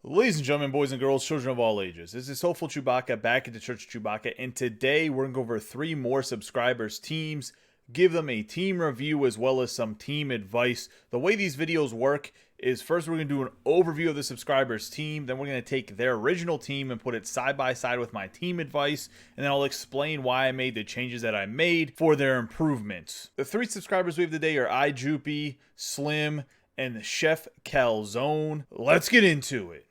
Ladies and gentlemen, boys and girls, children of all ages, this is Hopeful Chewbacca back at the Church of Chewbacca, and today we're going to go over 3 more subscribers' teams, give them a team review as well as some team advice. The way these videos work is first we're going to do an overview of the subscribers' team, then we're going to take their original team and put it side by side with my team advice, and then I'll explain why I made the changes that I made for their improvements. The 3 subscribers we have today are Ijoopy, Slim, and the Chefkelzone. Let's get into it.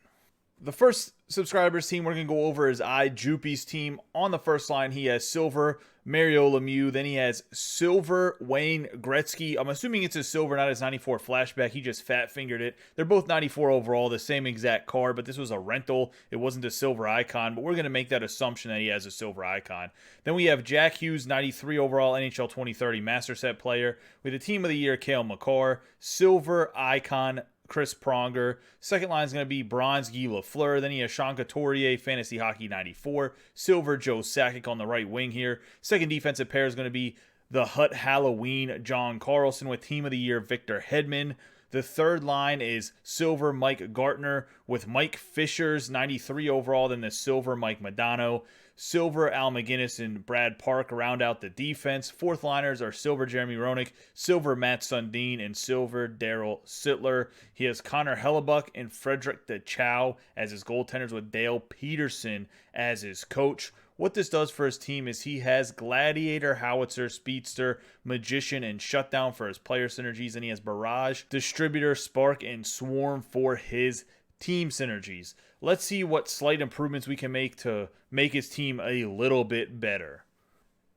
The first subscribers team we're going to go over is Ijoopy's team. On the first line, he has Silver Mario Lemieux. Then he has Silver Wayne Gretzky. I'm assuming it's his silver, not his 94 flashback. He just fat-fingered it. They're both 94 overall, the same exact card, but this was a rental. It wasn't a silver icon, but we're going to make that assumption that he has a silver icon. Then we have Jack Hughes, 93 overall, NHL 2030 Master Set player. With the Team of the Year, Cale Makar. Silver icon, Chris Pronger. Second line is going to be Bronze Guy Lafleur. Then he has Sean Couturier, Fantasy Hockey 94. Silver Joe Sakic on the right wing here. Second defensive pair is going to be the Hut Halloween John Carlson with Team of the Year Victor Hedman. The third line is Silver Mike Gartner with Mike Fisher's 93 overall. Then the Silver Mike Modano. Silver Al McGinnis and Brad Park round out the defense. Fourth liners are Silver Jeremy Roenick, Silver Matt Sundin, and Silver Daryl Sittler. He has Connor Hellebuck and Frederick DeChow as his goaltenders with Dale Peterson as his coach. What this does for his team is he has Gladiator, Howitzer, Speedster, Magician, and Shutdown for his player synergies, and he has Barrage, Distributor, Spark, and Swarm for his team synergies. Let's see what slight improvements we can make to make his team a little bit better.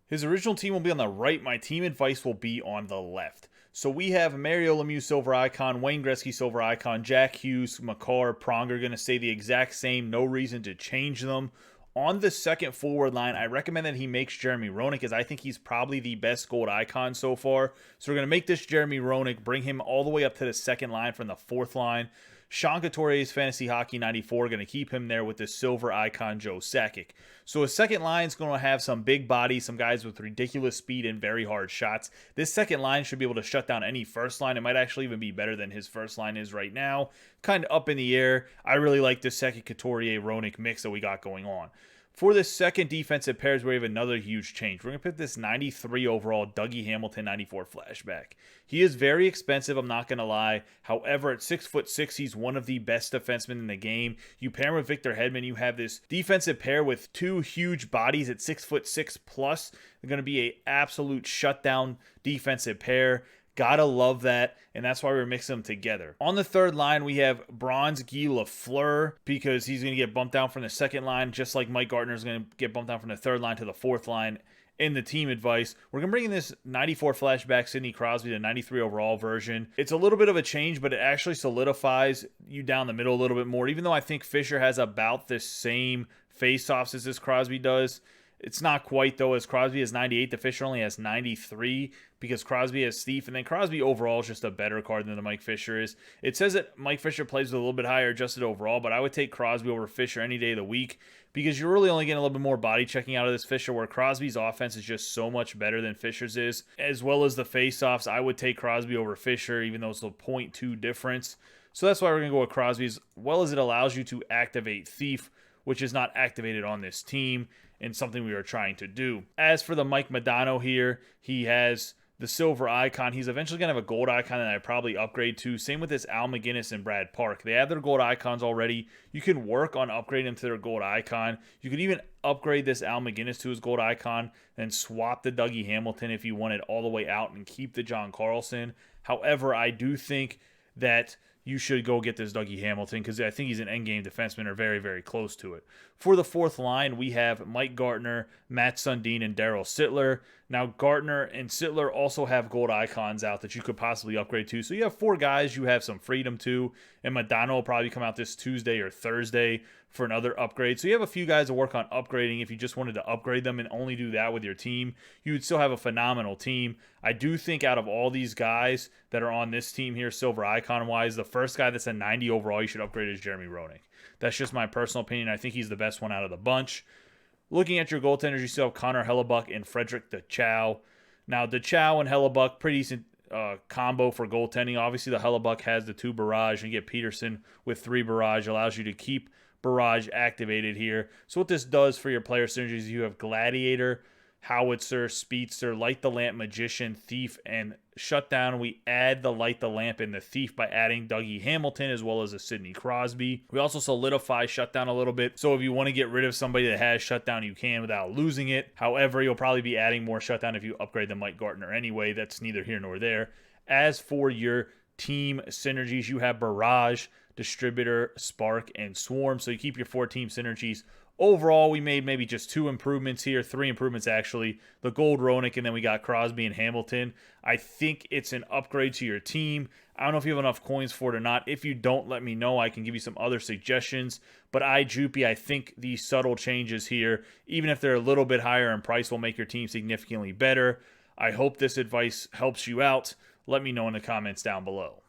His original team will be on the right. My team advice will be on the left. So we have Mario Lemieux silver icon, Wayne Gretzky silver icon, Jack Hughes, Makar, Pronger going to stay the exact same. No reason to change them. On the second forward line, I recommend that he makes Jeremy Roenick, as I think he's probably the best gold icon so far. So we're going to make this Jeremy Roenick, bring him all the way up to the second line from the fourth line. Sean Couturier's Fantasy Hockey 94, going to keep him there with the silver icon Joe Sakic. So his second line is going to have some big bodies, some guys with ridiculous speed and very hard shots. This second line should be able to shut down any first line. It might actually even be better than his first line is right now. Kind of up in the air. I really like this second Couturier-Roenick mix that we got going on. For the second defensive pairs, we have another huge change. We're going to put this 93 overall Dougie Hamilton 94 flashback. He is very expensive, I'm not going to lie. However, at 6'6", he's one of the best defensemen in the game. You pair him with Victor Hedman, you have this defensive pair with 2 huge bodies at 6'6" plus. They're going to be an absolute shutdown defensive pair. Gotta love that, and that's why we're mixing them together. On the third line, we have Bronze Guy Lafleur, because he's going to get bumped down from the second line, just like Mike Gartner is going to get bumped down from the third line to the fourth line in the team advice. We're going to bring in this 94 flashback Sidney Crosby, the 93 overall version. It's a little bit of a change, but it actually solidifies you down the middle a little bit more, even though I think Fisher has about the same face-offs as this Crosby does. It's not quite, though, as Crosby has 98. The Fisher only has 93 because Crosby has Steve. And then Crosby overall is just a better card than the Mike Fisher is. It says that Mike Fisher plays with a little bit higher adjusted overall, but I would take Crosby over Fisher any day of the week because you're really only getting a little bit more body checking out of this Fisher, where Crosby's offense is just so much better than Fisher's is. As well as the faceoffs, I would take Crosby over Fisher, even though it's a 0.2 difference. So that's why we're going to go with Crosby, as well as it allows you to activate Thief, which is not activated on this team, and something we are trying to do. As for the Mike Modano here, he has the silver icon. He's eventually going to have a gold icon that I probably upgrade to. Same with this Al McGinnis and Brad Park. They have their gold icons already. You can work on upgrading them to their gold icon. You could even upgrade this Al McGinnis to his gold icon and swap the Dougie Hamilton if you want it all the way out and keep the John Carlson. However, I do think that you should go get this Dougie Hamilton because I think he's an endgame defenseman or very, very close to it. For the fourth line, we have Mike Gartner, Matt Sundin, and Daryl Sittler. Now, Gartner and Sittler also have gold icons out that you could possibly upgrade to. So you have 4 guys you have some freedom to, and Modano will probably come out this Tuesday or Thursday for another upgrade. So you have a few guys to work on upgrading. If you just wanted to upgrade them and only do that with your team, you would still have a phenomenal team. I do think out of all these guys that are on this team here, silver icon-wise, the first guy that's a 90 overall you should upgrade is Jeremy Roenick. That's just my personal opinion. I think he's the best one out of the bunch. Looking at your goaltenders, you still have Connor Hellebuck and Frederick DeChow. Now, DeChow and Hellebuck, pretty decent combo for goaltending. Obviously, the Hellebuck has the 2 barrage, and you get Peterson with 3 barrage. Allows you to keep barrage activated here. So what this does for your player synergies, you have Gladiator, Howitzer, Speedster, Light the Lamp, Magician, Thief, and Shutdown. We add the Light the Lamp and the Thief by adding Dougie Hamilton as well as a Sidney Crosby. We also solidify Shutdown a little bit. So if you want to get rid of somebody that has Shutdown, you can without losing it. However, you'll probably be adding more Shutdown if you upgrade the Mike Gartner anyway. That's neither here nor there. As for your team synergies, you have Barrage, Distributor, Spark, and Swarm. So you keep your 4 team synergies. Overall, we made maybe just 2 improvements here, 3 improvements actually. The Gold Roenick, and then we got Crosby and Hamilton. I think it's an upgrade to your team. I don't know if you have enough coins for it or not. If you don't, let me know. I can give you some other suggestions. But Ijoopy, I think these subtle changes here, even if they're a little bit higher in price, will make your team significantly better. I hope this advice helps you out. Let me know in the comments down below.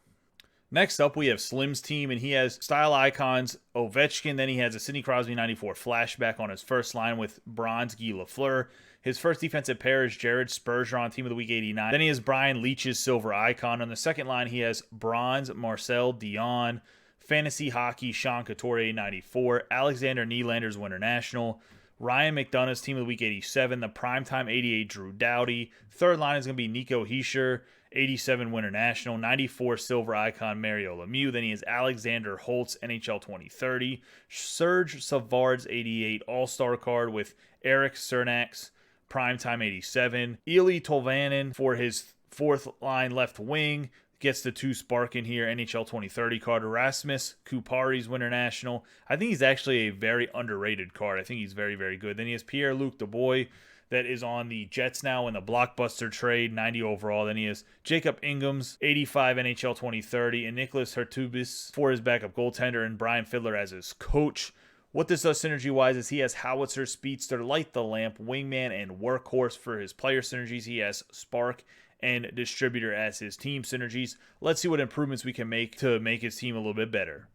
Next up, we have Slim's team, and he has style icons, Ovechkin. Then he has a Sidney Crosby 94 flashback on his first line with Bronze Guy Lafleur. His first defensive pair is Jared Spurgeron, Team of the Week 89. Then he has Brian Leach's silver icon. On the second line, he has Bronze Marcel Dion, Fantasy Hockey Sean Couturier 94, Alexander Nylander's Winter National, Ryan McDonough's Team of the Week 87, the Primetime 88 Drew Doughty. Third line is going to be Nico Hischier, 87 Winter National, 94 silver icon Mario Lemieux. Then he has Alexander Holtz, NHL 2030, Serge Savard's 88 All-Star card with Eric Cernak's Primetime 87, Eli Tolvanen for his 4th line left wing. Gets the 2 Spark in here, NHL 2030 card. Rasmus Kupari's Winter National. I think he's actually a very underrated card. I think he's very, very good. Then he has Pierre-Luc Dubois that is on the Jets now in the blockbuster trade, 90 overall. Then he has Jacob Ingham's 85 NHL 2030 and Nicholas Hertubis for his backup goaltender and Brian Fiddler as his coach. What this does synergy-wise is he has Howitzer, Speedster, Light the Lamp, Wingman, and Workhorse for his player synergies. He has Spark and Distributor as his team synergies. Let's see what improvements we can make to make his team a little bit better.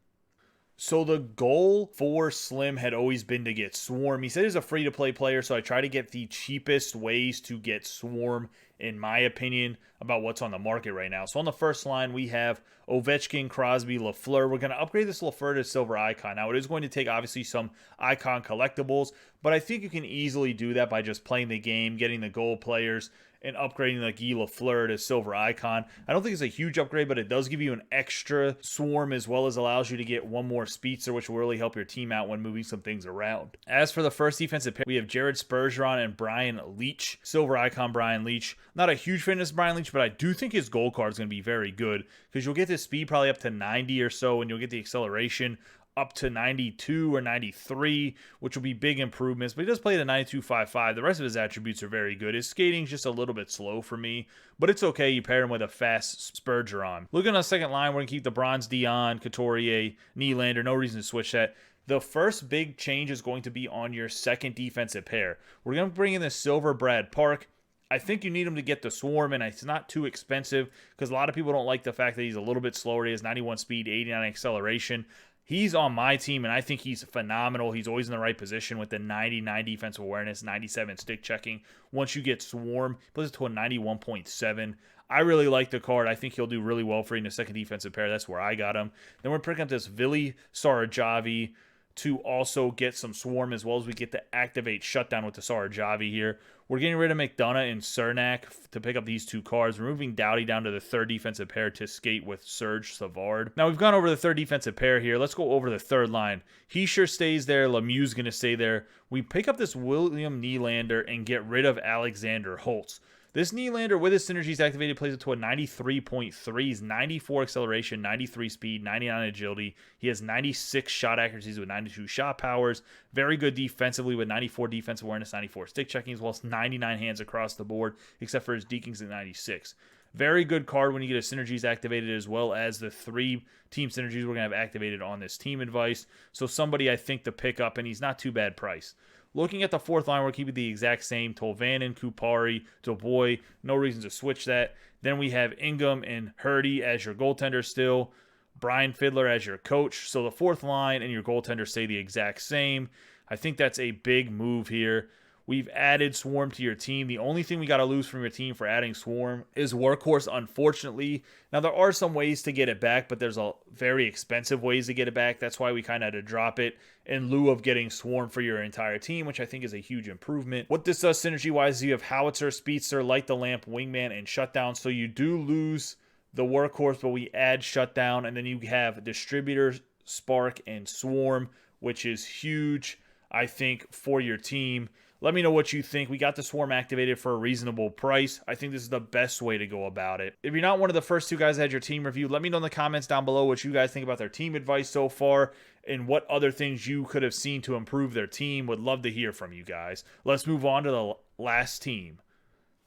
So the goal for Slim had always been to get Swarm. He said he's a free-to-play player, so I try to get the cheapest ways to get Swarm, in my opinion, about what's on the market right now. So on the first line, we have Ovechkin, Crosby, Lafleur. We're going to upgrade this Lafleur to Silver Icon. Now, it is going to take, obviously, some Icon collectibles, but I think you can easily do that by just playing the game, getting the goal players, and upgrading the Guy Lafleur to Silver Icon. I don't think it's a huge upgrade, but it does give you an extra Swarm as well as allows you to get 1 more Speedster, which will really help your team out when moving some things around. As for the first defensive pair, we have Jared Spurgeron and Brian Leach. Silver Icon Brian Leach. Not a huge fan of this Brian Leach, but I do think his goal card is going to be very good because you'll get this speed probably up to 90 or so, and you'll get the acceleration up to 92 or 93, which will be big improvements. But he does play at a 92.55. The rest of his attributes are very good. His skating's just a little bit slow for me, but it's okay. You pair him with a fast Spurgeron. Looking on the second line, we're going to keep the Bronze Dion, Couturier, Nylander. No reason to switch that. The first big change is going to be on your second defensive pair. We're going to bring in the Silver Brad Park. I think you need him to get the Swarm, and it's not too expensive because a lot of people don't like the fact that he's a little bit slower. He has 91 speed, 89 acceleration. He's on my team, and I think he's phenomenal. He's always in the right position with the 99 defensive awareness, 97 stick checking. Once you get Swarm, he plays it to a 91.7. I really like the card. I think he'll do really well for you in the second defensive pair. That's where I got him. Then we're picking up this Vili Sarajavi to also get some Swarm, as well as we get to activate Shutdown with the Sarajavi here. We're getting rid of McDonough and Cernak to pick up these 2 cards. We're moving Doughty down to the third defensive pair to skate with Serge Savard. Now, we've gone over the third defensive pair here. Let's go over the third line. Hischier stays there. Lemieux's going to stay there. We pick up this William Nylander and get rid of Alexander Holtz. This Nylander, with his synergies activated, plays it to a 93.3. He's 94 acceleration, 93 speed, 99 agility. He has 96 shot accuracies with 92 shot powers. Very good defensively with 94 defensive awareness, 94 stick checking, as well as 99 hands across the board, except for his dekings at 96. Very good card when you get his synergies activated, as well as the 3 team synergies we're going to have activated on this team advice. So somebody I think to pick up, and he's not too bad price. Looking at the fourth line, we're keeping the exact same. Tolvanen, Kupari, Dubois. No reason to switch that. Then we have Ingham and Hurdy as your goaltender still. Brian Fiddler as your coach. So the fourth line and your goaltender stay the exact same. I think that's a big move here. We've added Swarm to your team. The only thing we got to lose from your team for adding Swarm is Workhorse, unfortunately. Now, there are some ways to get it back, but there's a very expensive ways to get it back. That's why we kind of had to drop it in lieu of getting Swarm for your entire team, which I think is a huge improvement. What this does synergy-wise is you have Howitzer, Speedster, Light the Lamp, Wingman, and Shutdown. So you do lose the Workhorse, but we add Shutdown, and then you have Distributor, Spark, and Swarm, which is huge, I think, for your team. Let me know what you think. We got the Swarm activated for a reasonable price. I think this is the best way to go about it. If you're not one of the first two guys that had your team review, let me know in the comments down below what you guys think about their team advice so far and what other things you could have seen to improve their team. Would love to hear from you guys. Let's move on to the last team.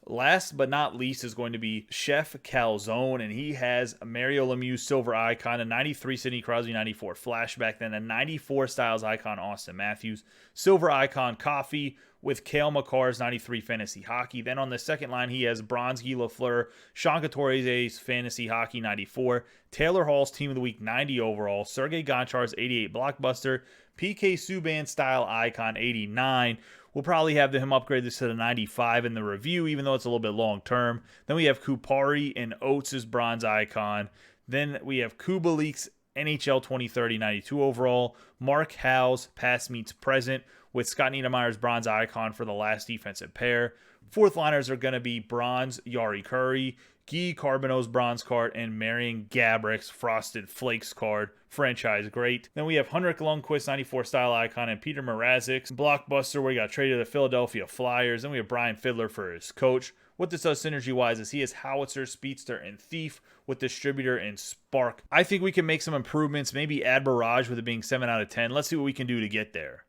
Last but not least is going to be Chefkelzone, and he has a Mario Lemieux silver icon, a 93 Sidney Crosby 94 flashback, then a 94 Styles icon Austin Matthews, silver icon Coffee with Cale Makar's 93 fantasy hockey. Then on the second line, he has Bronski Lafleur, Sean Couture's fantasy hockey 94, Taylor Hall's team of the week 90 overall, Sergei Gonchar's 88 blockbuster, PK Subban style icon 89. We'll probably have him upgrade this to the 95 in the review, even though it's a little bit long term. Then we have Kupari and Oates' bronze icon. Then we have Kubalik's NHL 2030 92 overall. Mark Howe's past meets present with Scott Niedermayer's bronze icon for the last defensive pair. Fourth liners are going to be bronze Yari Curry, Guy Carbonneau's bronze card, and Marian Gabourik's Frosted Flakes card. Franchise great. Then we have Henrik Lundqvist 94 style icon and Peter Mrazek's blockbuster where he got traded to the Philadelphia Flyers. Then we have Brian Fiddler for his coach. What this does synergy-wise is he has Howitzer, Speedster, and Thief with Distributor and Spark. I think we can make some improvements, maybe add Barrage with it being 7 out of 10. Let's see what we can do to get there.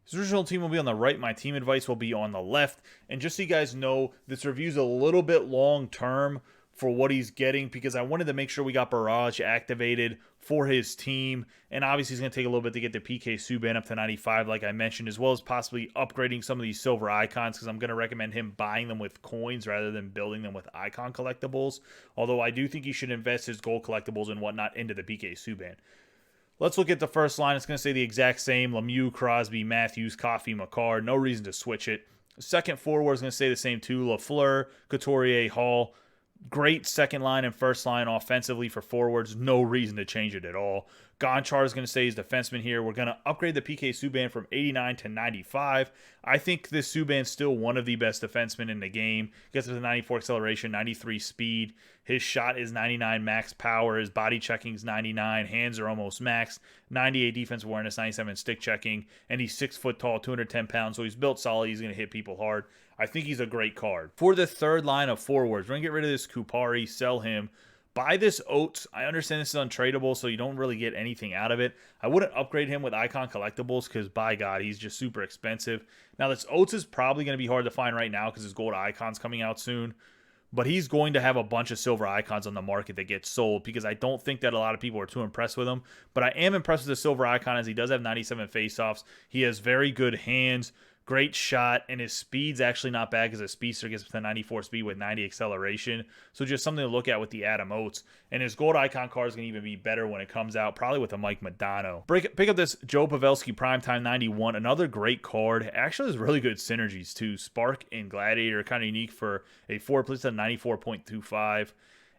His original team will be on the right. My team advice will be on the left. And just so you guys know, this review is a little bit long-term for what he's getting because I wanted to make sure we got Barrage activated for his team. And obviously, it's going to take a little bit to get the PK Subban up to 95, like I mentioned, as well as possibly upgrading some of these silver icons because I'm going to recommend him buying them with coins rather than building them with icon collectibles. Although I do think he should invest his gold collectibles and whatnot into the PK Subban. Let's look at the first line. It's going to stay the exact same. Lemieux, Crosby, Matthews, Coffee, Makar. No reason to switch it. Second forward is going to stay the same too. Lafleur, Couturier, Hall. Great second line and first line offensively for forwards. No reason to change it at all. Gonchar is going to stay as defenseman here. We're going to upgrade the PK Subban from 89 to 95. I think this Subban's still one of the best defensemen in the game. Gets to the 94 acceleration, 93 speed. His shot is 99 max power. His body checking is 99. Hands are almost max. 98 defense awareness, 97 stick checking. And he's 6 foot tall, 210 pounds. So he's built solid. He's going to hit people hard. I think he's a great card. For the third line of forwards, we're going to get rid of this Kupari, sell him. Buy this Oates. I understand this is untradeable, so you don't really get anything out of it. I wouldn't upgrade him with icon collectibles because, by God, he's just super expensive. Now, this Oates is probably going to be hard to find right now because his gold icon's coming out soon. But he's going to have a bunch of silver icons on the market that get sold because I don't think that a lot of people are too impressed with him. But I am impressed with the silver icon as he does have 97 faceoffs. He has very good hands. Great shot, and his speed's actually not bad because his speedster gets to 94 speed with 90 acceleration. So just something to look at with the Adam Oates. And his gold icon card is going to even be better when it comes out, probably with a Mike Modano. Pick up this Joe Pavelski Primetime 91, another great card. Actually has really good synergies too. Spark and Gladiator, kind of unique for a 4 plus a 94.25.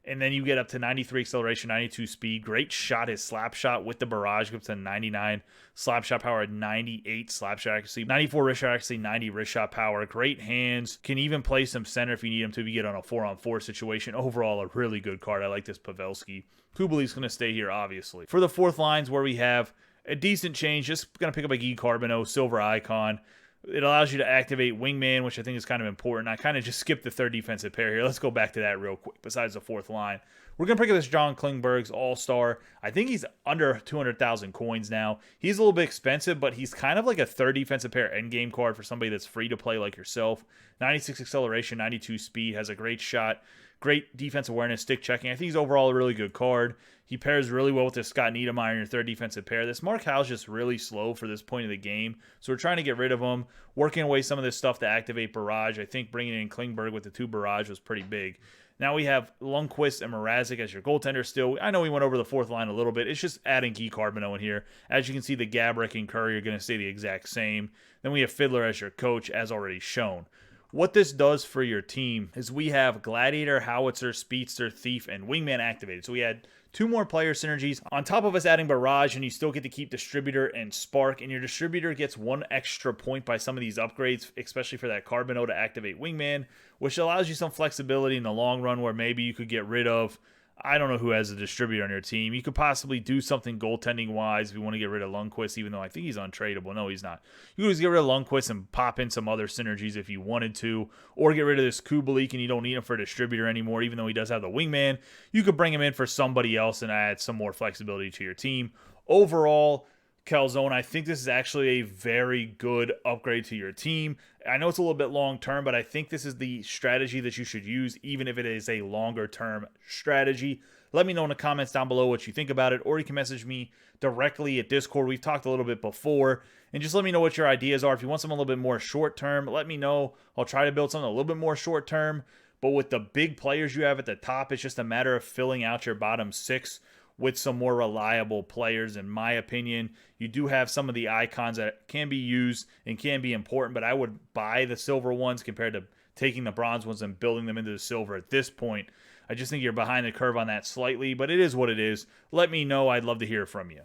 And then you get up to 93 acceleration, 92 speed. Great shot. His slap shot with the barrage goes to 99. Slap shot power at 98 slap shot accuracy. 94 wrist shot accuracy, 90 wrist shot power. Great hands. Can even play some center if you need him to if you get on a 4-on-4 situation. Overall, a really good card. I like this Pavelski. Kubalik's going to stay here, obviously. For the fourth lines where we have a decent change, just going to pick up a Guy Carbonneau, silver icon. It allows you to activate Wingman, which I think is kind of important. I kind of just skipped the third defensive pair here. Let's go back to that real quick, besides the fourth line. We're going to pick up this John Klingberg's All-Star. I think he's under 200,000 coins now. He's a little bit expensive, but he's kind of like a third defensive pair endgame card for somebody that's free to play like yourself. 96 acceleration, 92 speed, has a great shot. Great defense awareness, stick checking. I think he's overall a really good card. He pairs really well with this Scott Niedermayer in your third defensive pair. This Mark Howe's just really slow for this point of the game, so we're trying to get rid of him, working away some of this stuff to activate Barrage. I think bringing in Klingberg with the 2 Barrage was pretty big. Now we have Lundqvist and Mrazek as your goaltender still. I know we went over the fourth line a little bit. It's just adding Guy Carbonneau in here. As you can see, the Gaborik and Curry are going to stay the exact same. Then we have Fiddler as your coach, as already shown. What this does for your team is we have Gladiator, Howitzer, Speedster, Thief, and Wingman activated. So we had 2 more player synergies on top of us adding Barrage, and you still get to keep Distributor and Spark, and your Distributor gets 1 extra point by some of these upgrades, especially for that Carbonneau to activate Wingman, which allows you some flexibility in the long run where maybe you could get rid of, I don't know who has a Distributor on your team. You could possibly do something goaltending-wise if you want to get rid of Lundqvist, even though I think he's untradeable. No, he's not. You could just get rid of Lundqvist and pop in some other synergies if you wanted to, or get rid of this Kubalik and you don't need him for a Distributor anymore, even though he does have the Wingman. You could bring him in for somebody else and add some more flexibility to your team. Overall, Kelzone, I think this is actually a very good upgrade to your team. I know it's a little bit long term, but I think this is the strategy that you should use, even if it is a longer term strategy. Let me know in the comments down below what you think about it, or you can message me directly at Discord. We've talked a little bit before, and just let me know what your ideas are. If you want something a little bit more short term, let me know. I'll try to build something a little bit more short term, but with the big players you have at the top, it's just a matter of filling out your bottom 6 with some more reliable players, in my opinion. You do have some of the icons that can be used and can be important, but I would buy the silver ones compared to taking the bronze ones and building them into the silver at this point. I just think you're behind the curve on that slightly, but it is what it is. Let me know. I'd love to hear from you.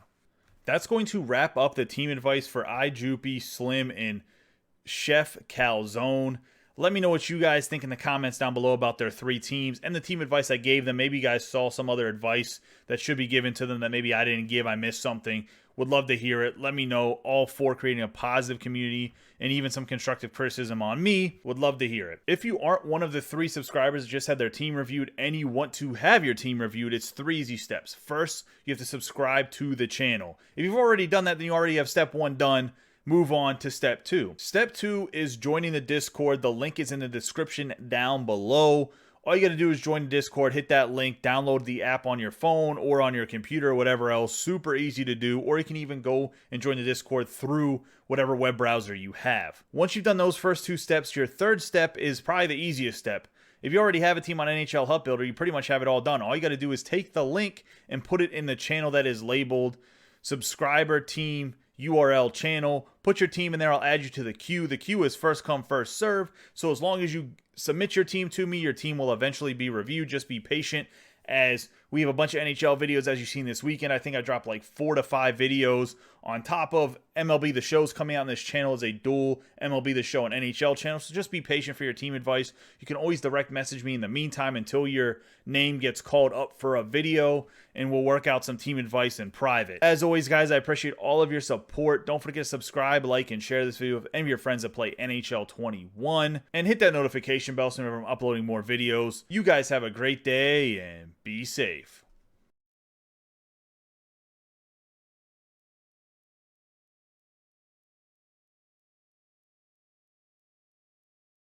That's going to wrap up the team advice for Ijoopy, Slim, and Chefkelzone. Let me know what you guys think in the comments down below about their 3 teams and the team advice I gave them. Maybe you guys saw some other advice that should be given to them that maybe I didn't give. I missed something. Would love to hear it. Let me know. All for creating a positive community and even some constructive criticism on me. Would love to hear it. If you aren't one of the 3 subscribers that just had their team reviewed and you want to have your team reviewed, it's 3 easy steps. First, you have to subscribe to the channel. If you've already done that, then you already have step 1 done. Move on to step 2. Step 2 is joining the Discord. The link is in the description down below. All you got to do is join the Discord, hit that link, download the app on your phone or on your computer or whatever else. Super easy to do. Or you can even go and join the Discord through whatever web browser you have. Once you've done those first 2 steps, your third step is probably the easiest step. If you already have a team on NHL Hub Builder, you pretty much have it all done. All you got to do is take the link and put it in the channel that is labeled subscriber team URL channel. Put your team in there. I'll add you to the queue. The queue is first come, first serve. So as long as you submit your team to me, your team will eventually be reviewed. Just be patient, as we have a bunch of NHL videos as you've seen this weekend. I think I dropped like 4 to 5 videos on top of MLB The Show's coming out on this channel as a dual MLB The Show and NHL channel. So just be patient for your team advice. You can always direct message me in the meantime until your name gets called up for a video, and we'll work out some team advice in private. As always, guys, I appreciate all of your support. Don't forget to subscribe, like, and share this video with any of your friends that play NHL 21. And hit that notification bell so whenever I'm uploading more videos. You guys have a great day and be safe.